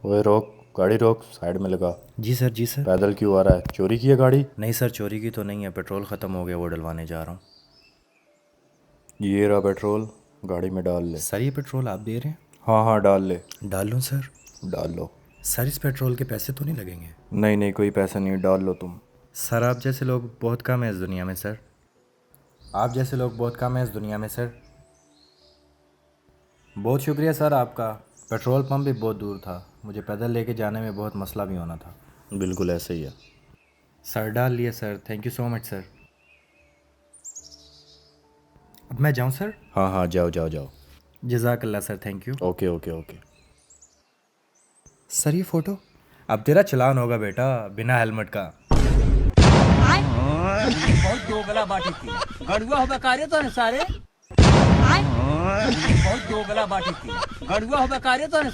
ओए रोक, गाड़ी रोक, साइड में लगा। जी सर, जी सर। पैदल क्यों आ रहा है? चोरी की है गाड़ी? नहीं सर, चोरी की तो नहीं है, पेट्रोल ख़त्म हो गया, वो डलवाने जा रहा हूँ। ये रहा पेट्रोल, गाड़ी में डाल ले। सर ये पेट्रोल आप दे रहे हैं? हाँ हाँ डाल ले। डाल लूँ सर? डाल लो। सर इस पेट्रोल के पैसे तो नहीं लगेंगे? नहीं नहीं, कोई पैसा नहीं, डाल लो तुम। सर आप जैसे लोग बहुत कम हैं इस दुनिया में सर। आप जैसे लोग बहुत कम हैं इस दुनिया में सर। बहुत शुक्रिया सर आपका। पेट्रोल पंप भी बहुत दूर था, मुझे पैदल लेके जाने में बहुत मसला भी होना था। बिल्कुल ऐसे ही है। सर डाल लिए sir, thank you so much sir. अब मैं जाऊँ सर? हाँ हाँ जाओ जाओ जाओ। जज़ाकल्ला sir, thank you. Okay okay okay. Sir ये फ़ोटो? अब तेरा चलान होगा बेटा, बिना हेलमेट का। बहुत दोगला बाटी थी गड़ुआ हो बेकारे तो सारे बहुत दोगला बाटी थी गड़ुआ हो बेकारे तो